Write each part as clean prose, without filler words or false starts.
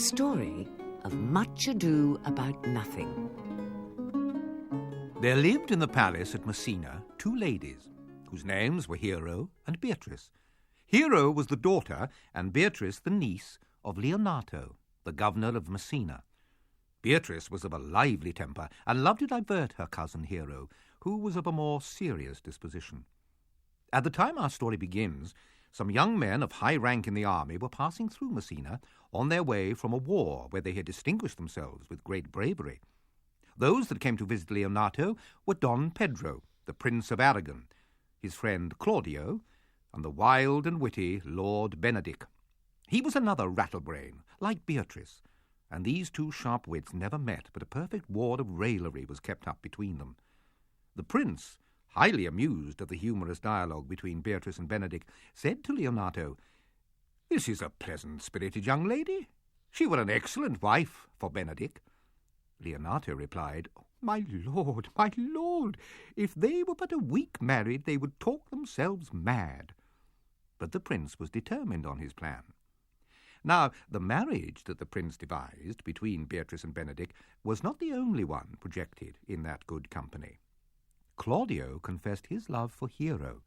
story of Much Ado About Nothing. There lived in the palace at Messina 2 ladies, whose names were Hero and Beatrice. Hero was the daughter, and Beatrice the niece, of Leonato, the governor of Messina. Beatrice was of a lively temper, and loved to divert her cousin Hero, who was of a more serious disposition. At the time our story begins, some young men of high rank in the army were passing through Messina on their way from a war where they had distinguished themselves with great bravery. Those that came to visit Leonato were Don Pedro, the Prince of Aragon, his friend Claudio, and the wild and witty Lord Benedick. He was another rattlebrain, like Beatrice, and these 2 sharp wits never met, but a perfect ward of raillery was kept up between them. The prince, highly amused at the humorous dialogue between Beatrice and Benedick, said to Leonato, "This is a pleasant-spirited young lady. She were an excellent wife for Benedick." Leonato replied, my lord, if they were but a week married, they would talk themselves mad." But the prince was determined on his plan. Now, the marriage that the prince devised between Beatrice and Benedick was not the only one projected in that good company. Claudio confessed his love for Hero,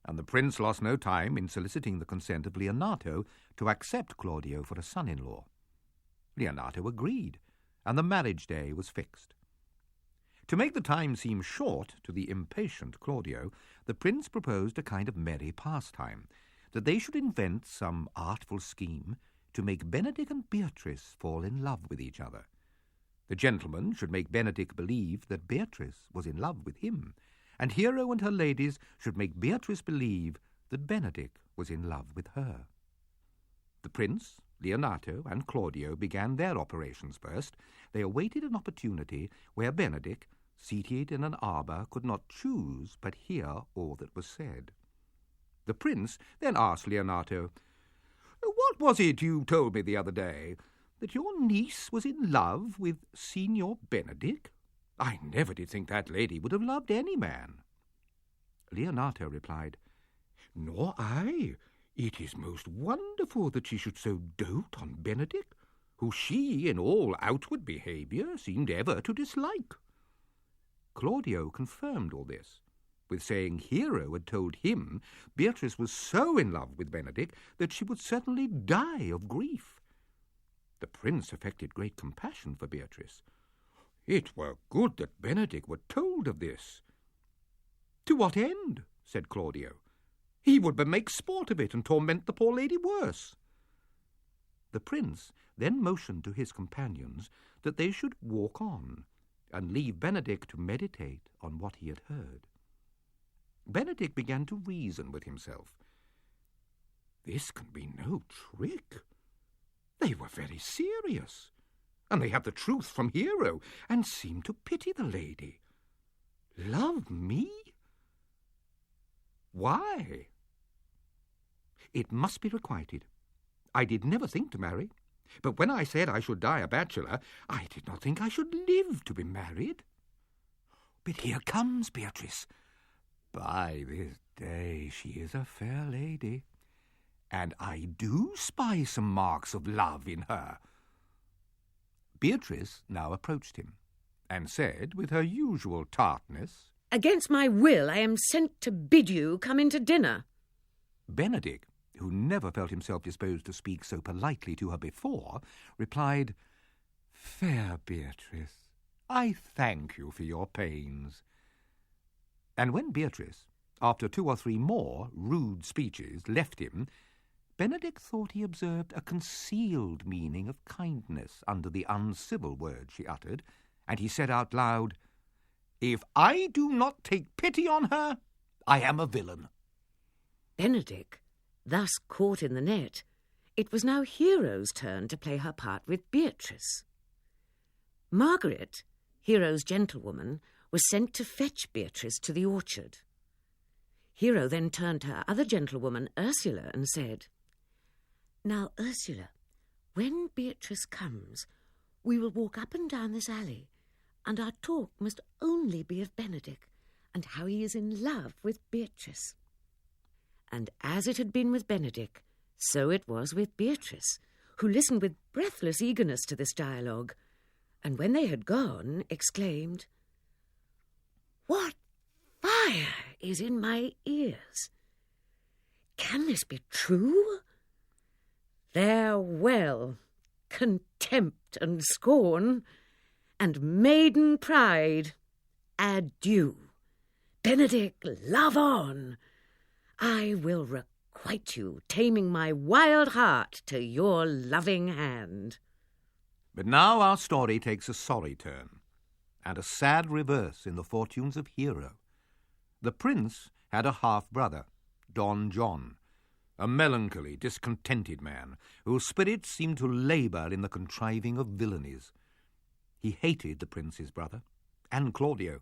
and the prince lost no time in soliciting the consent of Leonato to accept Claudio for a son-in-law. Leonato agreed, and the marriage day was fixed. To make the time seem short to the impatient Claudio, the prince proposed a kind of merry pastime, that they should invent some artful scheme to make Benedick and Beatrice fall in love with each other. The gentleman should make Benedick believe that Beatrice was in love with him, and Hero and her ladies should make Beatrice believe that Benedick was in love with her. The prince, Leonato, and Claudio began their operations first. They awaited an opportunity where Benedick, seated in an arbour, could not choose but hear all that was said. The prince then asked Leonato, "What was it you told me the other day? That your niece was in love with Signor Benedick? I never did think that lady would have loved any man." Leonato replied, "Nor I. It is most wonderful that she should so dote on Benedick, who she, in all outward behaviour, seemed ever to dislike." Claudio confirmed all this, with saying Hero had told him Beatrice was so in love with Benedick that she would certainly die of grief. The prince affected great compassion for Beatrice. "It were good that Benedick were told of this." "To what end?" said Claudio. "He would but make sport of it and torment the poor lady worse." The prince then motioned to his companions that they should walk on, and leave Benedick to meditate on what he had heard. Benedick began to reason with himself. "This can be no trick. They were very serious, and they had the truth from Hero, and seemed to pity the lady. Love me? Why? It must be requited. I did never think to marry, but when I said I should die a bachelor, I did not think I should live to be married. But here comes Beatrice. By this day she is a fair lady, and I do spy some marks of love in her." Beatrice now approached him, and said, with her usual tartness, "Against my will, I am sent to bid you come in to dinner." Benedick, who never felt himself disposed to speak so politely to her before, replied, "Fair Beatrice, I thank you for your pains." And when Beatrice, after 2 or 3 more rude speeches, left him, Benedick thought he observed a concealed meaning of kindness under the uncivil words she uttered, and he said out loud, "If I do not take pity on her, I am a villain." Benedick, thus caught in the net, it was now Hero's turn to play her part with Beatrice. Margaret, Hero's gentlewoman, was sent to fetch Beatrice to the orchard. Hero then turned to her other gentlewoman, Ursula, and said, "Now, Ursula, when Beatrice comes, we will walk up and down this alley, and our talk must only be of Benedick, and how he is in love with Beatrice." And as it had been with Benedick, so it was with Beatrice, who listened with breathless eagerness to this dialogue, and when they had gone, exclaimed, "What fire is in my ears? Can this be true? Farewell, contempt and scorn, and maiden pride, adieu. Benedick, love on. I will requite you, taming my wild heart to your loving hand." But now our story takes a sorry turn, and a sad reverse in the fortunes of Hero. The prince had a half-brother, Don John, a melancholy, discontented man, whose spirit seemed to labour in the contriving of villainies. He hated the prince's brother, and Claudio,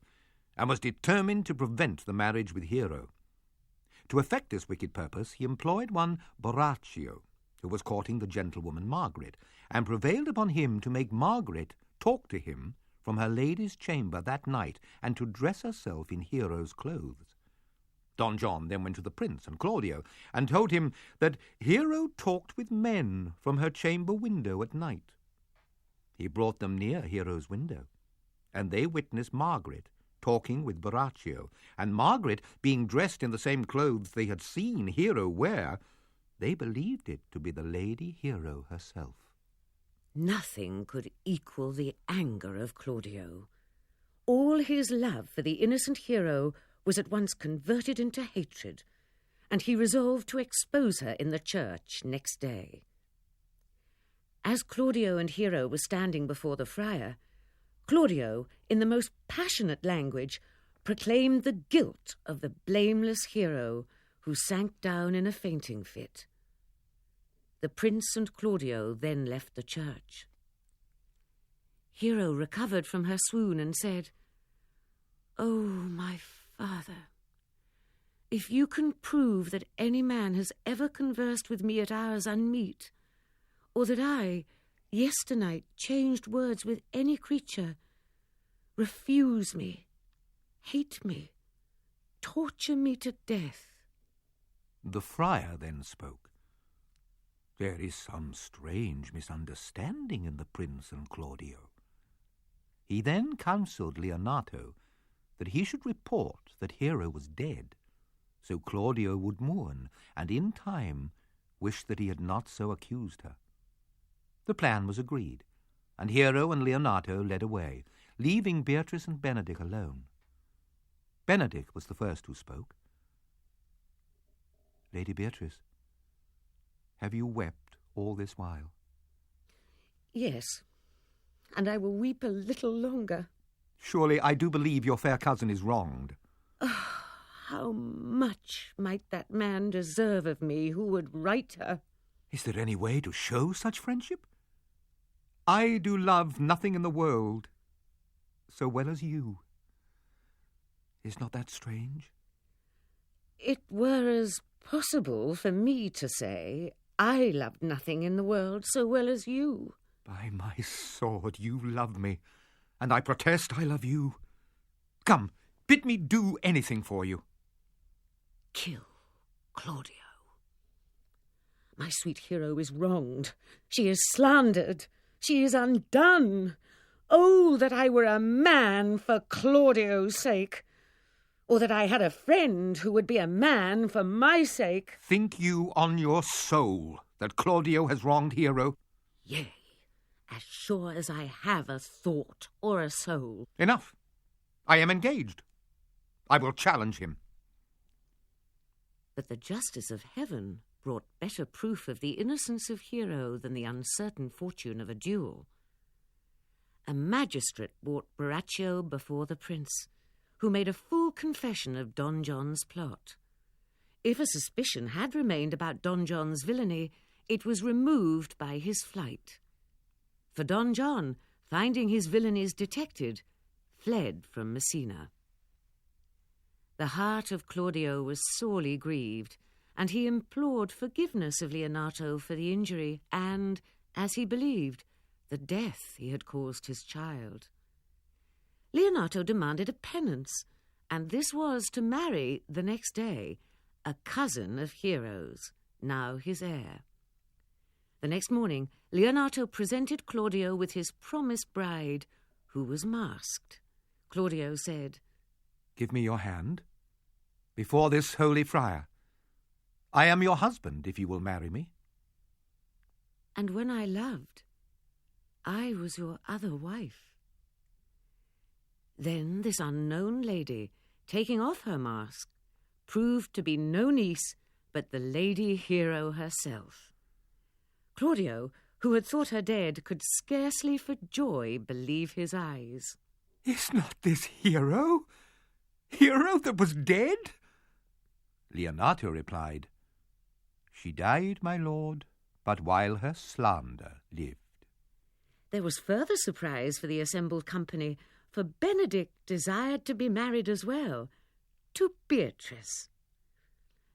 and was determined to prevent the marriage with Hero. To effect this wicked purpose, he employed one Borachio, who was courting the gentlewoman Margaret, and prevailed upon him to make Margaret talk to him from her lady's chamber that night, and to dress herself in Hero's clothes. Don John then went to the prince and Claudio, and told him that Hero talked with men from her chamber window at night. He brought them near Hero's window, and they witnessed Margaret talking with Borachio, and Margaret being dressed in the same clothes they had seen Hero wear, they believed it to be the Lady Hero herself. Nothing could equal the anger of Claudio. All his love for the innocent Hero was at once converted into hatred, and he resolved to expose her in the church next day. As Claudio and Hero were standing before the friar, Claudio, in the most passionate language, proclaimed the guilt of the blameless Hero, who sank down in a fainting fit. The prince and Claudio then left the church. Hero recovered from her swoon and said, "Oh, my father, if you can prove that any man has ever conversed with me at hours unmeet, or that I, yesternight, changed words with any creature, refuse me, hate me, torture me to death." The friar then spoke. "There is some strange misunderstanding in the prince and Claudio." He then counselled Leonato that he should report that Hero was dead, so Claudio would mourn, and in time wish that he had not so accused her. The plan was agreed, and Hero and Leonato led away, leaving Beatrice and Benedick alone. Benedick was the first who spoke. "Lady Beatrice, have you wept all this while?" "Yes, and I will weep a little longer." "Surely I do believe your fair cousin is wronged." Oh, how much might that man deserve of me who would right her? "Is there any way to show such friendship? I do love nothing in the world so well as you. Is not that strange?" "It were as possible for me to say I loved nothing in the world so well as you." "By my sword, you love me, and I protest I love you. Come, bid me do anything for you." "Kill Claudio. My sweet Hero is wronged. She is slandered. She is undone. Oh, that I were a man for Claudio's sake, or that I had a friend who would be a man for my sake." "Think you on your soul that Claudio has wronged Hero?" "Yea, as sure as I have a thought or a soul." "Enough. I am engaged. I will challenge him." But the justice of heaven brought better proof of the innocence of Hero than the uncertain fortune of a duel. A magistrate brought Borachio before the prince, who made a full confession of Don John's plot. If a suspicion had remained about Don John's villainy, it was removed by his flight. For Don John, finding his villainies detected, fled from Messina. The heart of Claudio was sorely grieved, and he implored forgiveness of Leonato for the injury and, as he believed, the death he had caused his child. Leonato demanded a penance, and this was to marry, the next day, a cousin of Hero's, now his heir. The next morning, Leonato presented Claudio with his promised bride, who was masked. Claudio said, "Give me your hand, before this holy friar. I am your husband, if you will marry me." "And when I loved, I was your other wife." Then this unknown lady, taking off her mask, proved to be no niece, but the Lady Hero herself. Claudio, who had thought her dead, could scarcely for joy believe his eyes. "Is not this Hero? Hero that was dead?" Leonato replied, "She died, my lord, but while her slander lived." There was further surprise for the assembled company, for Benedict desired to be married as well, to Beatrice.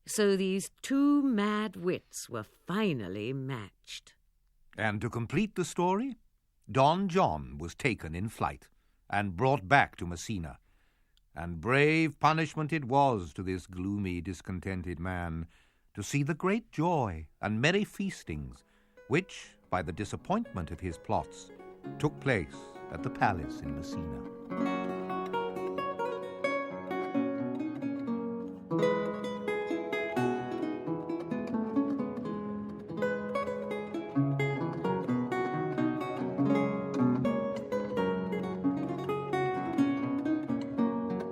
So these two mad wits were finally matched. And to complete the story, Don John was taken in flight and brought back to Messina, and brave punishment it was to this gloomy, discontented man to see the great joy and merry feastings which, by the disappointment of his plots, took place at the palace in Messina.